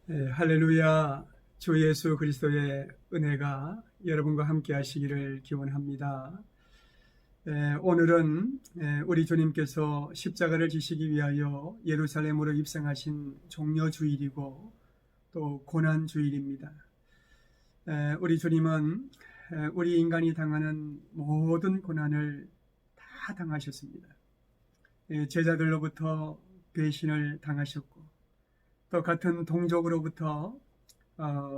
할렐루야. 주 예수 그리스도의 은혜가 여러분과 함께 하시기를 기원합니다. 오늘은 우리 주님께서 십자가를 지시기 위하여 예루살렘으로 입성하신 종려주일이고 또 고난주일입니다. 우리 주님은 우리 인간이 당하는 모든 고난을 다 당하셨습니다. 제자들로부터 배신을 당하셨고 또 같은 동족으로부터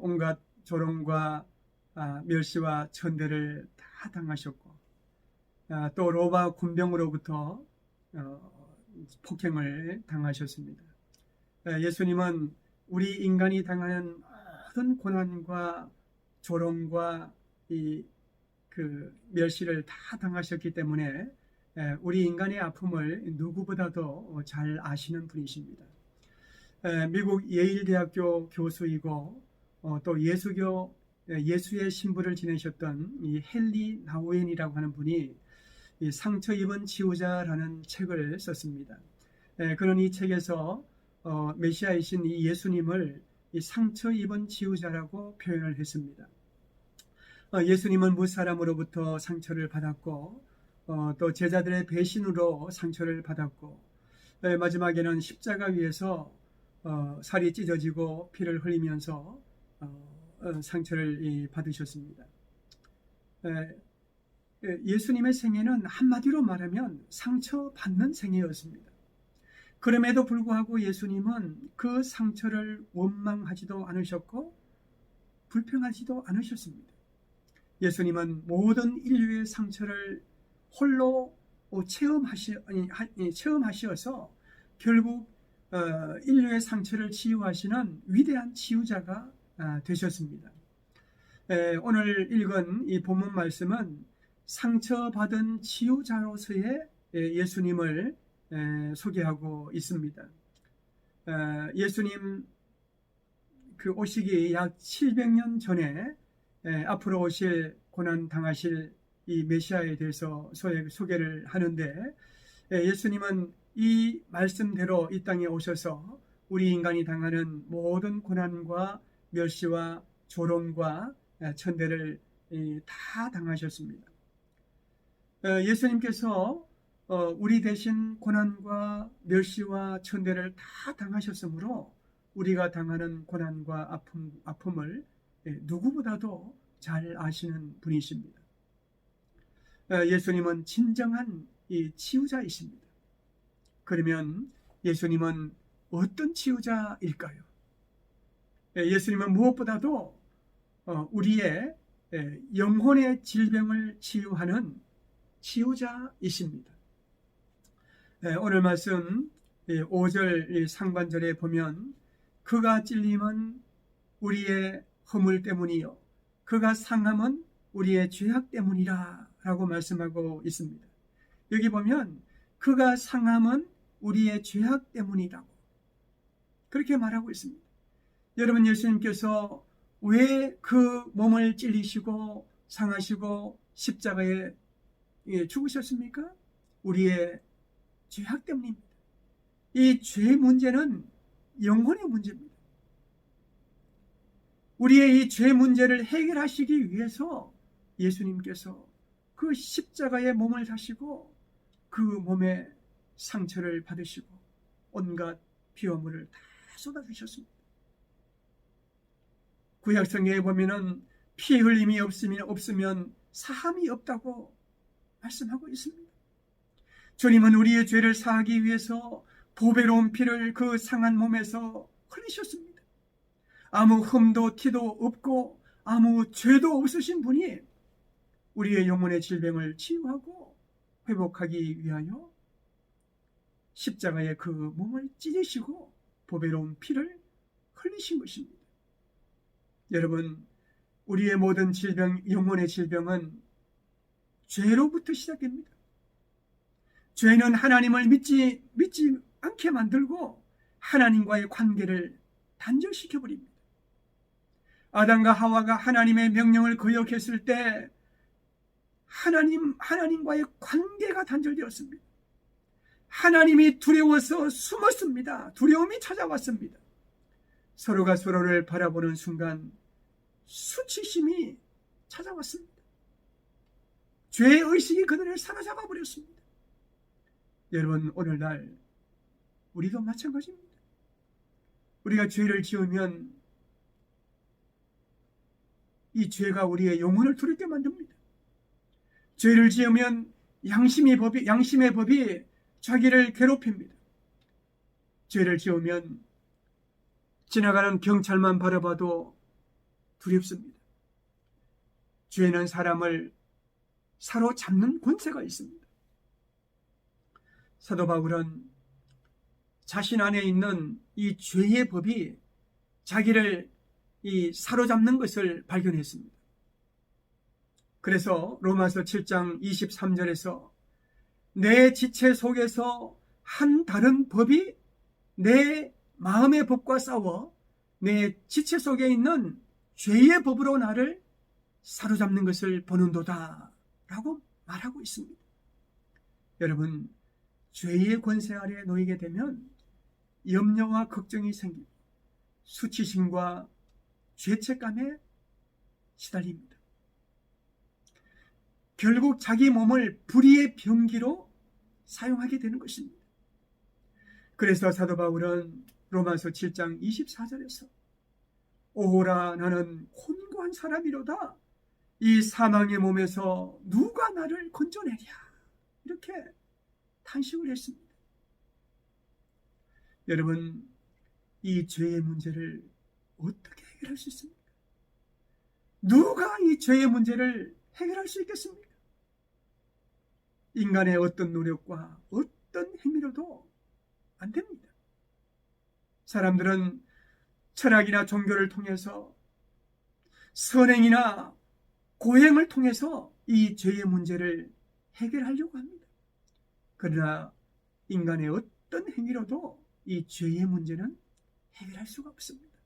온갖 조롱과 멸시와 천대를 다 당하셨고 또 로마 군병으로부터 폭행을 당하셨습니다. 예수님은 우리 인간이 당하는 모든 고난과 조롱과 그 멸시를 다 당하셨기 때문에 우리 인간의 아픔을 누구보다도 잘 아시는 분이십니다. 미국 예일대학교 교수이고 또 예수의 신부를 지내셨던 이 헨리 나우엔이라고 하는 분이 이 상처 입은 치유자라는 책을 썼습니다. 그런 이 책에서 메시아이신 이 예수님을 이 상처 입은 치유자라고 표현을 했습니다. 예수님은 무사람으로부터 상처를 받았고 또 제자들의 배신으로 상처를 받았고 마지막에는 십자가 위에서 살이 찢어지고 피를 흘리면서 상처를 받으셨습니다. 예수님의 생애는 한마디로 말하면 상처받는 생애였습니다. 그럼에도 불구하고 예수님은 그 상처를 원망하지도 않으셨고 불평하지도 않으셨습니다. 예수님은 모든 인류의 상처를 홀로 체험하셔서 결국 인류의 상처를 치유하시는 위대한 치유자가 되셨습니다. 오늘 읽은 이 본문 말씀은 상처받은 치유자로서의 예수님을 소개하고 있습니다. 예수님 그 오시기 약 700년 전에 앞으로 오실 고난 당하실 이 메시아에 대해서 소개를 하는데 예수님은 이 말씀대로 이 땅에 오셔서 우리 인간이 당하는 모든 고난과 멸시와 조롱과 천대를 다 당하셨습니다. 예수님께서 우리 대신 고난과 멸시와 천대를 다 당하셨으므로 우리가 당하는 고난과 아픔을 누구보다도 잘 아시는 분이십니다. 예수님은 진정한 이 치유자이십니다. 그러면 예수님은 어떤 치유자일까요? 예수님은 무엇보다도 우리의 영혼의 질병을 치유하는 치유자이십니다. 오늘 말씀 5절 상반절에 보면 그가 찔림은 우리의 허물 때문이요 그가 상함은 우리의 죄악 때문이라 라고 말씀하고 있습니다. 여기 보면 그가 상함은 우리의 죄악 때문이라고 그렇게 말하고 있습니다. 여러분, 예수님께서 왜 그 몸을 찔리시고 상하시고 십자가에 죽으셨습니까? 우리의 죄악 때문입니다. 이 죄 문제는 영혼의 문제입니다. 우리의 이 죄 문제를 해결하시기 위해서 예수님께서 그 십자가에 몸을 다시고 그 몸에 상처를 받으시고 온갖 비화물을 다 쏟아주셨습니다. 구약성경에 보면은 피 흘림이 없으면 사함이 없다고 말씀하고 있습니다. 주님은 우리의 죄를 사하기 위해서 보배로운 피를 그 상한 몸에서 흘리셨습니다. 아무 흠도 티도 없고 아무 죄도 없으신 분이 우리의 영혼의 질병을 치유하고 회복하기 위하여 십자가에 그 몸을 찢으시고 보배로운 피를 흘리신 것입니다. 여러분, 우리의 모든 질병, 영혼의 질병은 죄로부터 시작됩니다. 죄는 하나님을 믿지 않게 만들고 하나님과의 관계를 단절시켜버립니다. 아담과 하와가 하나님의 명령을 거역했을 때 하나님과의 관계가 단절되었습니다. 하나님이 두려워서 숨었습니다. 두려움이 찾아왔습니다. 서로가 서로를 바라보는 순간 수치심이 찾아왔습니다. 죄의 의식이 그들을 사로잡아 버렸습니다. 여러분, 오늘날 우리도 마찬가지입니다. 우리가 죄를 지으면 이 죄가 우리의 영혼을 두렵게 만듭니다. 죄를 지으면 양심의 법이 자기를 괴롭힙니다. 죄를 지으면 지나가는 경찰만 바라봐도 두렵습니다. 죄는 사람을 사로잡는 권세가 있습니다. 사도 바울은 자신 안에 있는 이 죄의 법이 자기를 사로잡는 것을 발견했습니다. 그래서 로마서 7장 23절에서 내 지체 속에서 한 다른 법이 내 마음의 법과 싸워 내 지체 속에 있는 죄의 법으로 나를 사로잡는 것을 보는도다 라고 말하고 있습니다. 여러분, 죄의 권세 아래 놓이게 되면 염려와 걱정이 생기고 수치심과 죄책감에 시달립니다. 결국 자기 몸을 불의의 병기로 사용하게 되는 것입니다. 그래서 사도 바울은 로마서 7장 24절에서 오호라 나는 곤고한 사람이로다 이 사망의 몸에서 누가 나를 건져내랴 이렇게 탄식을 했습니다. 여러분, 이 죄의 문제를 어떻게 해결할 수 있습니까? 누가 이 죄의 문제를 해결할 수 있겠습니까? 인간의 어떤 노력과 어떤 행위로도 안 됩니다. 사람들은 철학이나 종교를 통해서 선행이나 고행을 통해서 이 죄의 문제를 해결하려고 합니다. 그러나 인간의 어떤 행위로도 이 죄의 문제는 해결할 수가 없습니다.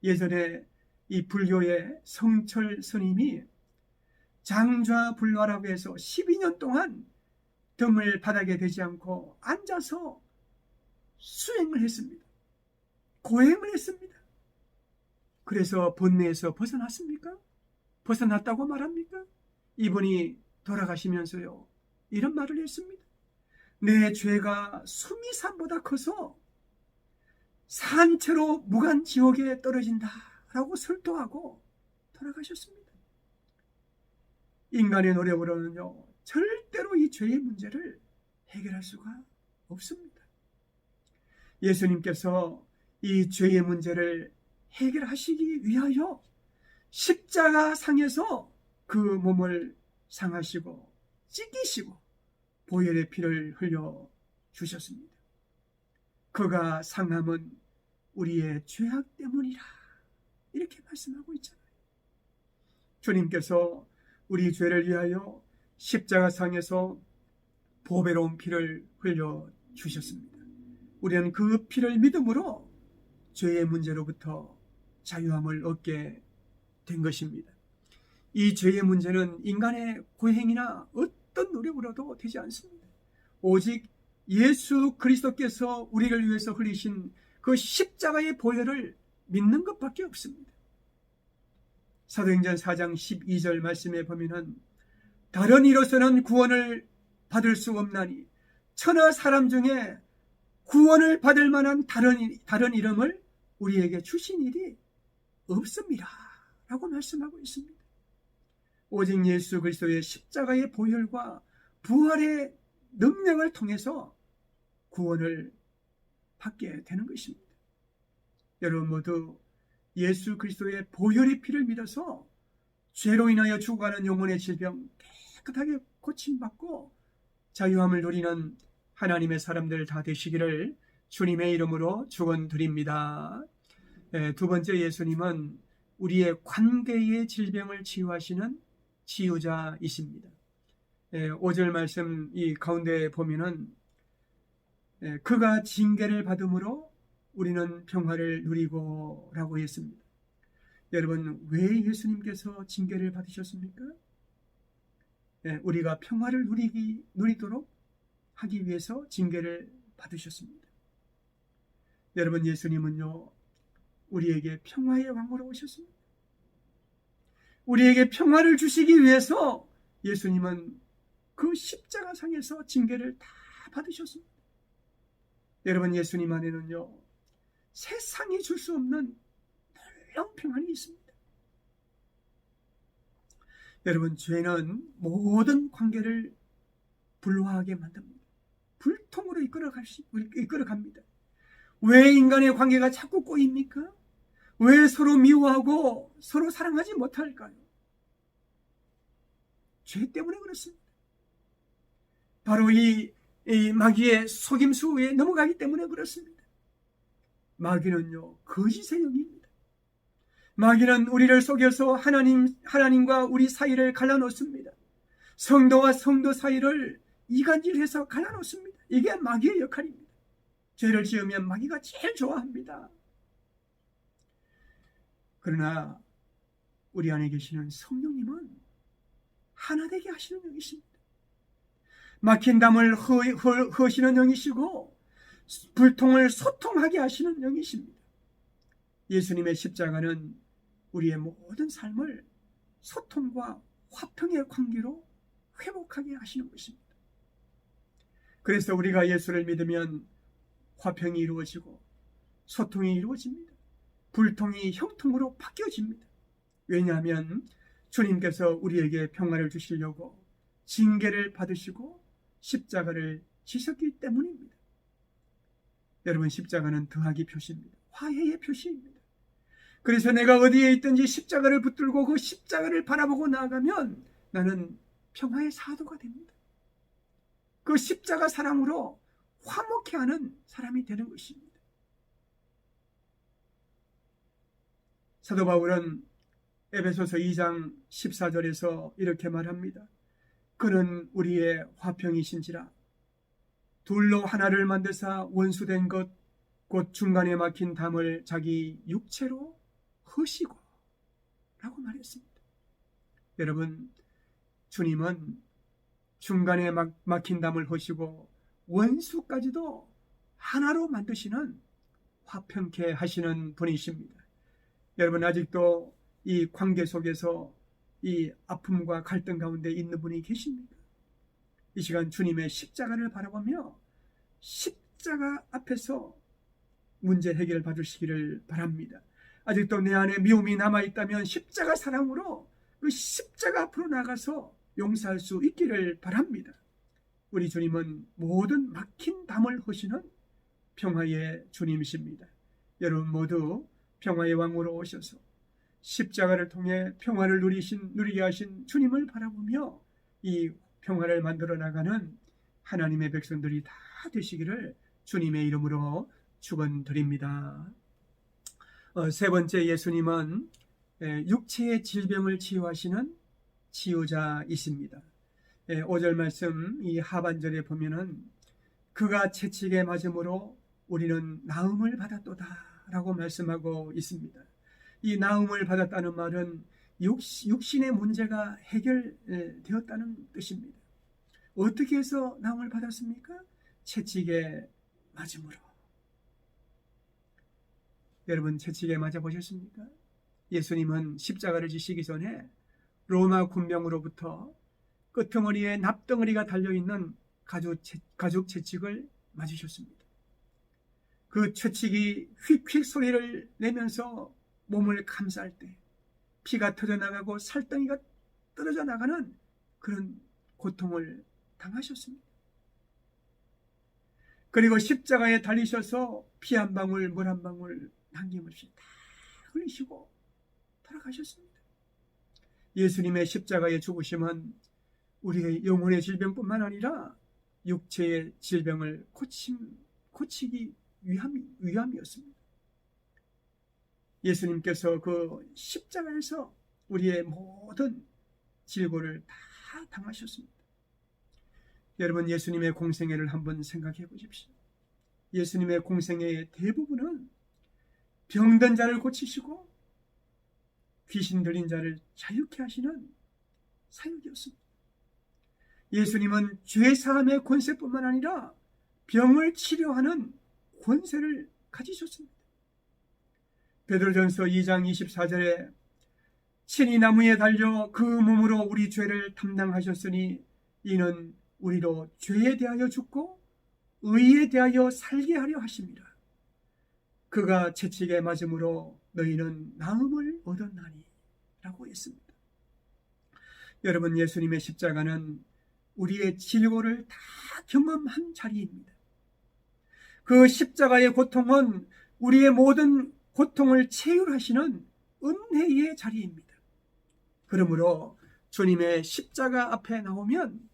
예전에 이 불교의 성철 스님이 장좌불화라고 해서 12년 동안 등을 바닥에 대지 않고 앉아서 수행을 했습니다. 고행을 했습니다. 그래서 번뇌에서 벗어났습니까? 벗어났다고 말합니까? 이분이 돌아가시면서요 이런 말을 했습니다. 내 죄가 수미산보다 커서 산채로 무간지옥에 떨어진다 라고 설도하고 돌아가셨습니다. 인간의 노력으로는요 절대로 이 죄의 문제를 해결할 수가 없습니다. 예수님께서 이 죄의 문제를 해결하시기 위하여 십자가상에서 그 몸을 상하시고 찢기시고 보혈의 피를 흘려 주셨습니다. 그가 상함은 우리의 죄악 때문이라 이렇게 말씀하고 있잖아요. 주님께서 우리 죄를 위하여 십자가상에서 보배로운 피를 흘려 주셨습니다. 우리는 그 피를 믿음으로 죄의 문제로부터 자유함을 얻게 된 것입니다. 이 죄의 문제는 인간의 고행이나 어떤 노력으로도 되지 않습니다. 오직 예수 그리스도께서 우리를 위해서 흘리신 그 십자가의 보혈을 믿는 것밖에 없습니다. 사도행전 4장 12절 말씀에 보면은 다른 이로서는 구원을 받을 수 없나니 천하 사람 중에 구원을 받을 만한 다른 이름을 우리에게 주신 일이 없습니다 라고 말씀하고 있습니다. 오직 예수 그리스도의 십자가의 보혈과 부활의 능력을 통해서 구원을 받게 되는 것입니다. 여러분 모두 예수 그리스도의 보혈의 피를 믿어서 죄로 인하여 죽어가는 영혼의 질병 깨끗하게 고침받고 자유함을 누리는 하나님의 사람들 다 되시기를 주님의 이름으로 축원드립니다. 두 번째, 예수님은 우리의 관계의 질병을 치유하시는 치유자이십니다. 5절 말씀 이 가운데 보면은 그가 징계를 받음으로 우리는 평화를 누리고 라고 했습니다. 여러분, 왜 예수님께서 징계를 받으셨습니까? 우리가 평화를 누리도록 하기 위해서 징계를 받으셨습니다. 여러분, 예수님은요 우리에게 평화의 왕으로 오셨습니다. 우리에게 평화를 주시기 위해서 예수님은 그 십자가상에서 징계를 다 받으셨습니다. 여러분, 예수님 안에는요, 세상이 줄 수 없는 놀라운 평안이 있습니다. 여러분, 죄는 모든 관계를 불화하게 만듭니다. 불통으로 이끌어갑니다. 왜 인간의 관계가 자꾸 꼬입니까? 왜 서로 미워하고 서로 사랑하지 못할까요? 죄 때문에 그렇습니다. 바로 이 마귀의 속임수에 넘어가기 때문에 그렇습니다. 마귀는요, 거짓의 영입니다. 마귀는 우리를 속여서 하나님과 우리 사이를 갈라놓습니다. 성도와 성도 사이를 이간질해서 갈라놓습니다. 이게 마귀의 역할입니다. 죄를 지으면 마귀가 제일 좋아합니다. 그러나 우리 안에 계시는 성령님은 하나 되게 하시는 영이십니다. 막힌 담을 허시는 영이시고 불통을 소통하게 하시는 영이십니다. 예수님의 십자가는 우리의 모든 삶을 소통과 화평의 관계로 회복하게 하시는 것입니다. 그래서 우리가 예수를 믿으면 화평이 이루어지고 소통이 이루어집니다. 불통이 형통으로 바뀌어집니다. 왜냐하면 주님께서 우리에게 평화를 주시려고 징계를 받으시고 십자가를 지셨기 때문입니다. 여러분, 십자가는 더하기 표시입니다. 화해의 표시입니다. 그래서 내가 어디에 있든지 십자가를 붙들고 그 십자가를 바라보고 나아가면 나는 평화의 사도가 됩니다. 그 십자가 사랑으로 화목해 하는 사람이 되는 것입니다. 사도 바울은 에베소서 2장 14절에서 이렇게 말합니다. 그는 우리의 화평이신지라 둘로 하나를 만드사 원수된 것 곧 중간에 막힌 담을 자기 육체로 허시고 라고 말했습니다. 여러분, 주님은 중간에 막힌 담을 허시고 원수까지도 하나로 만드시는 화평케 하시는 분이십니다. 여러분, 아직도 이 관계 속에서 이 아픔과 갈등 가운데 있는 분이 계십니까? 이 시간 주님의 십자가를 바라보며 십자가 앞에서 문제 해결 받으시기를 바랍니다. 아직도 내 안에 미움이 남아있다면 십자가 사랑으로 그 십자가 앞으로 나가서 용서할 수 있기를 바랍니다. 우리 주님은 모든 막힌 담을 허시는 평화의 주님이십니다. 여러분 모두 평화의 왕으로 오셔서 십자가를 통해 평화를 누리게 하신 주님을 바라보며 이 평화를 만들어 나가는 하나님의 백성들이 다 되시기를 주님의 이름으로 축원드립니다. 세 번째, 예수님은 육체의 질병을 치유하시는 치유자이십니다. 5절 말씀 이 하반절에 보면은 그가 채찍에 맞음으로 우리는 나음을 받았도다 라고 말씀하고 있습니다. 이 나음을 받았다는 말은 육신의 문제가 해결되었다는 뜻입니다. 어떻게 해서 나음을 받았습니까? 채찍에 맞음으로. 여러분, 채찍에 맞아 보셨습니까? 예수님은 십자가를 지시기 전에 로마 군병으로부터 끄트머리에 납덩어리가 달려있는 가죽 채찍을 맞으셨습니다. 그 채찍이 휙휙 소리를 내면서 몸을 감쌀 때 피가 터져나가고 살덩이가 떨어져 나가는 그런 고통을 당하셨습니다. 그리고 십자가에 달리셔서 피 한 방울 물 한 방울 남김없이 다 흘리시고 돌아가셨습니다. 예수님의 십자가의 죽으심은 우리의 영혼의 질병뿐만 아니라 육체의 질병을 고치기 위함이었습니다. 예수님께서 그 십자가에서 우리의 모든 질고를 다 당하셨습니다. 여러분, 예수님의 공생애를 한번 생각해 보십시오. 예수님의 공생애의 대부분은 병든 자를 고치시고 귀신 들린 자를 자유케 하시는 사역이었습니다. 예수님은 죄사함의 권세뿐만 아니라 병을 치료하는 권세를 가지셨습니다. 베드로전서 2장 24절에 친히 나무에 달려 그 몸으로 우리 죄를 담당하셨으니 이는 우리로 죄에 대하여 죽고 의에 대하여 살게 하려 하십니다. 그가 채찍에 맞음으로 너희는 나음을 얻었나니 라고 했습니다. 여러분, 예수님의 십자가는 우리의 질고를 다 경험한 자리입니다. 그 십자가의 고통은 우리의 모든 고통을 체휼하시는 은혜의 자리입니다. 그러므로 주님의 십자가 앞에 나오면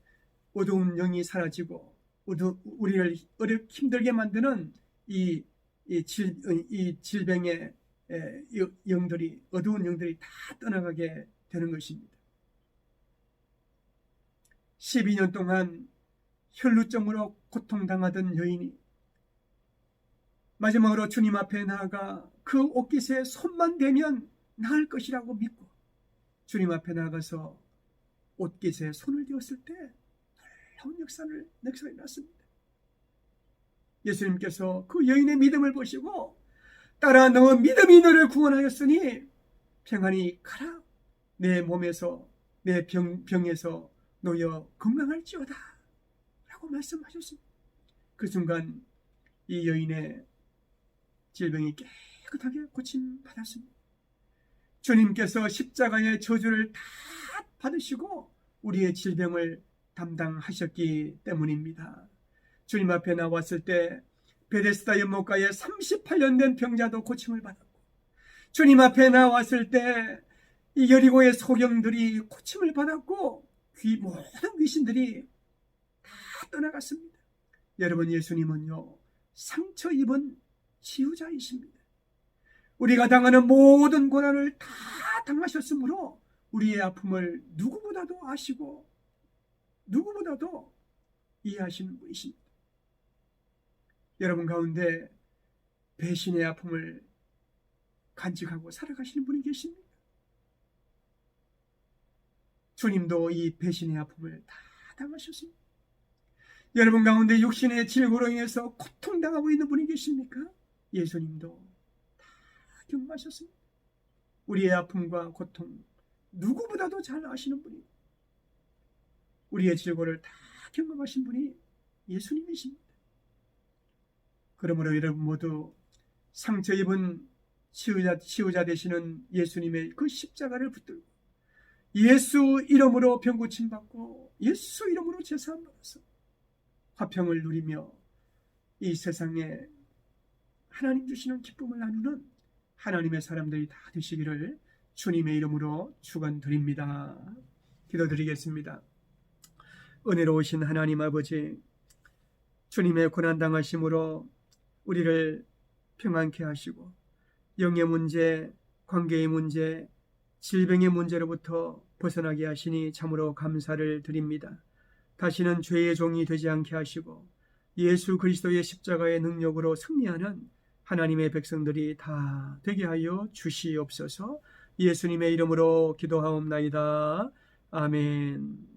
어두운 영이 사라지고 우리를 힘들게 만드는 이 질병의 영들이, 어두운 영들이 다 떠나가게 되는 것입니다. 12년 동안 혈루증으로 고통당하던 여인이 마지막으로 주님 앞에 나아가 그 옷깃에 손만 대면 나을 것이라고 믿고 주님 앞에 나가서 옷깃에 손을 대었을 때 놀라운 역사가 일어났습니다. 예수님께서 그 여인의 믿음을 보시고 딸아, 너 믿음이 너를 구원하였으니 평안히 가라. 내 몸에서 내 병에서 놓여 건강할지어다 라고 말씀하셨습니다. 그 순간 이 여인의 질병이 깨끗하게 고침받았습니다. 주님께서 십자가의 저주를 다 받으시고 우리의 질병을 담당하셨기 때문입니다. 주님 앞에 나왔을 때 베데스다 연못가에 38년 된 병자도 고침을 받았고, 주님 앞에 나왔을 때 이 여리고의 소경들이 고침을 받았고 모든 귀신들이 다 떠나갔습니다. 여러분, 예수님은요 상처 입은 치유자이십니다. 우리가 당하는 모든 고난을 다 당하셨으므로 우리의 아픔을 누구보다도 아시고 누구보다도 이해하시는 분이십니다. 여러분 가운데 배신의 아픔을 간직하고 살아가시는 분이 계십니까? 주님도 이 배신의 아픔을 다 당하셨습니다. 여러분 가운데 육신의 질고로 인해서 고통당하고 있는 분이 계십니까? 예수님도 다 경험하셨습니다. 우리의 아픔과 고통 누구보다도 잘 아시는 분이, 우리의 질고를 다 경험하신 분이 예수님이십니다. 그러므로 여러분 모두 상처 입은 치유자 되시는 예수님의 그 십자가를 붙들고 예수 이름으로 병 고침 받고 예수 이름으로 제사함 받아서 화평을 누리며 이 세상에 하나님 주시는 기쁨을 나누는 하나님의 사람들이 다 되시기를 주님의 이름으로 축원드립니다. 기도드리겠습니다. 은혜로우신 하나님 아버지, 주님의 고난당하심으로 우리를 평안케 하시고 영의 문제, 관계의 문제, 질병의 문제로부터 벗어나게 하시니 참으로 감사를 드립니다. 다시는 죄의 종이 되지 않게 하시고 예수 그리스도의 십자가의 능력으로 승리하는 하나님의 백성들이 다 되게 하여 주시옵소서. 예수님의 이름으로 기도하옵나이다. 아멘.